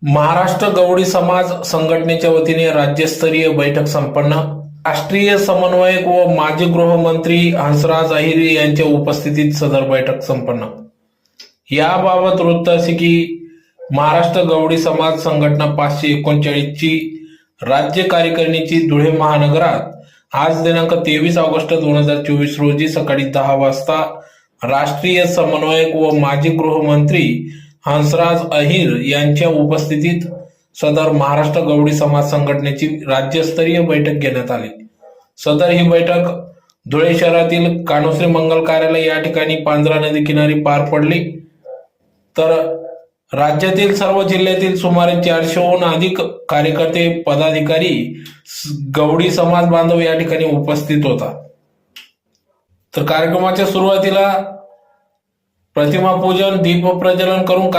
महाराष्ट्र गवळी समाज संघटनेच्या वतीने राज्यस्तरीय बैठक संपन्न। राष्ट्रीय समन्वयक व माजी गृहमंत्री हंसराज अहिर यांच्या उपस्थितीत सदर बैठक संपन्न। याबाबत वृत्त असे की महाराष्ट्र गवळी समाज संघटना 539 ची राज्य कार्यकारिणीची धुळे महानगरात आज दिनांक 23 ऑगस्ट 2024 रोजी सकाळी 10 वाजता राष्ट्रीय समन्वयक व माजी गृहमंत्री हंसराज अहिर यांच्या उपस्थितीत सदर महाराष्ट्र गवळी समाज संघटनेची राज्यस्तरीय बैठक घेण्यात आली। सदर ही बैठक धुळे शहरातील कानोश्री मंगल कार्यालय या ठिकाणी पांजरा नदी किनारी पार पडली। तर राज्यातील सर्व जिल्ह्यातील सुमारे 400हून अधिक कार्यकर्ते पदाधिकारी गवळी समाज बांधव या ठिकाणी उपस्थित होता। तर कार्यक्रमाच्या सुरुवातीला प्रतिमा पूजन दीप प्रज्वलन करून